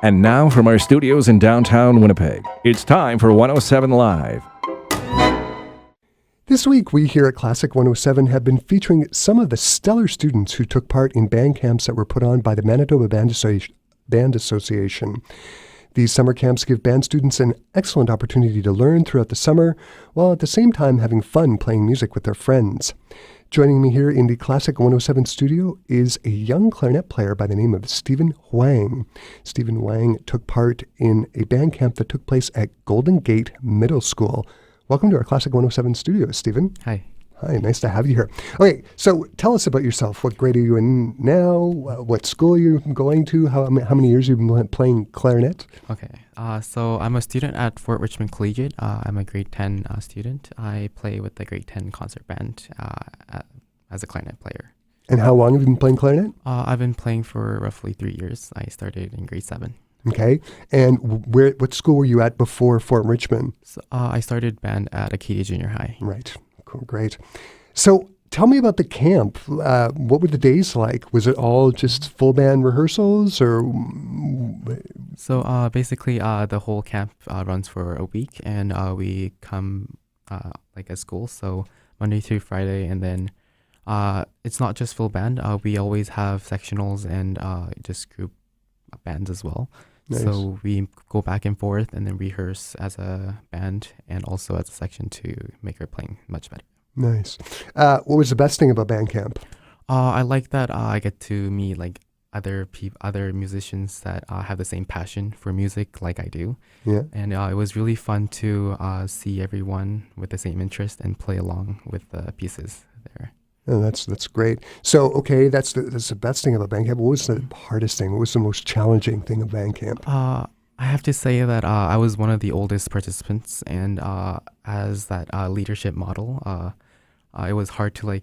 And now from our studios in downtown Winnipeg, it's time for 107 Live. This week, we here at Classic 107 have been featuring some of the stellar students who took part in band camps that were put on by the Manitoba Band Association. These summer camps give band students an excellent opportunity to learn throughout the summer, while at the same time having fun playing music with their friends. Joining me here in the Classic 107 studio is a young clarinet player by the name of Stephen Huang. Stephen Huang took part in a band camp that took place at Golden Gate Middle School. Welcome to our Classic 107 studio, Stephen. Hi. Hi, nice to have you here. Okay, so tell us about yourself. What grade are you in now? What school are you going to? How many years have you been playing clarinet? Okay. So I'm a student at Fort Richmond Collegiate. I'm a grade 10 student. I play with the grade 10 concert band as a clarinet player. And how long have you been playing clarinet? I've been playing for roughly 3 years. I started in grade 7. Okay. And what school were you at before Fort Richmond? So, I started band at Acadia Junior High. Right. Cool. Great. So tell me about the camp. What were the days like? Was it all just full band rehearsals or? So basically the whole camp runs for a week, and we come like at school. So Monday through Friday, and then it's not just full band. We always have sectionals and just group bands as well. Nice. So we go back and forth and then rehearse as a band and also as a section to make our playing much better. Nice. What was the best thing about band camp? I like that I get to meet like other musicians that have the same passion for music like I do. Yeah. And it was really fun to see everyone with the same interest and play along with the pieces there. Oh, that's great. So, okay, that's the best thing about band camp. What was the hardest thing? What was the most challenging thing of band camp? I have to say that I was one of the oldest participants, and as that leadership model, it was hard to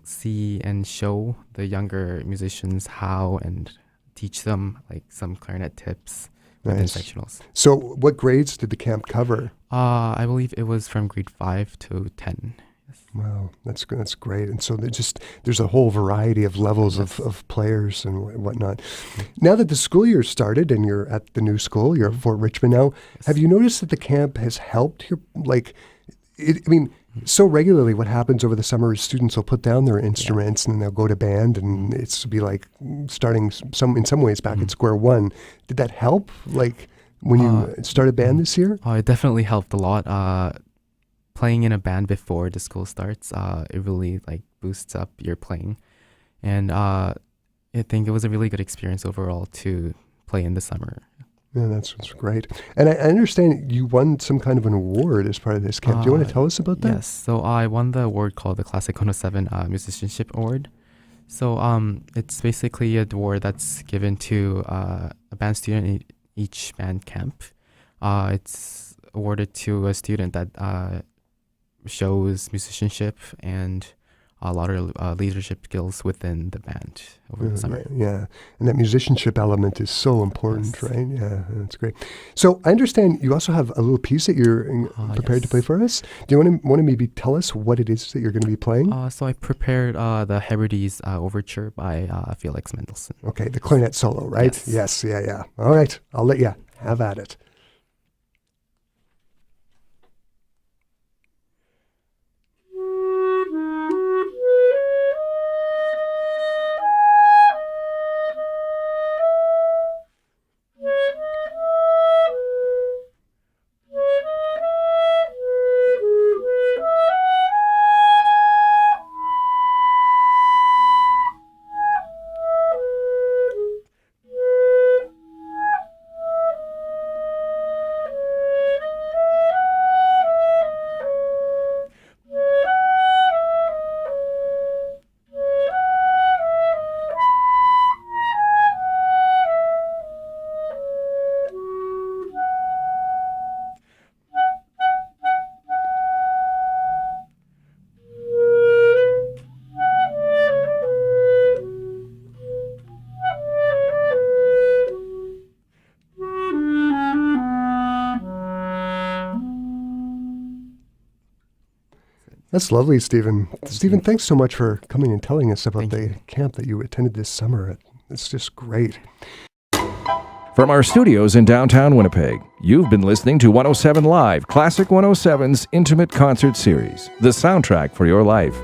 see and show the younger musicians how and teach them like some clarinet tips within sectionals. So, what grades did the camp cover? I believe it was from grade 5 to 10. Wow, that's great. And so there's a whole variety of levels of players and whatnot. Now that the school year started and you're at the new school, you're at Fort Richmond now, have you noticed that the camp has helped your, so regularly what happens over the summer is students will put down their instruments and then they'll go to band and it's be like starting in some ways back at square one. Did that help when you started band this year? It definitely helped a lot. Playing in a band before the school starts, it really boosts up your playing, and I think it was a really good experience overall to play in the summer. Yeah, that's great. And I understand you won some kind of an award as part of this camp. Do you want to tell us about that? Yes. So I won the award called the Classic 107 Musicianship Award. So it's basically an award that's given to a band student in each band camp. It's awarded to a student that shows musicianship and a lot of leadership skills within the band over the summer. Yeah, and that musicianship element is so important, right? Yeah, that's great. So I understand you also have a little piece that you're prepared to play for us. Do you want to maybe tell us what it is that you're going to be playing? So I prepared the Hebrides Overture by Felix Mendelssohn. Okay, the clarinet solo, right? Yes, yeah. All right, I'll let you have at it. That's lovely, Stephen. Stephen, thanks so much for coming and telling us about the camp that you attended this summer at It's just great. From our studios in downtown Winnipeg, you've been listening to 107 Live, Classic 107's Intimate Concert Series, the soundtrack for your life.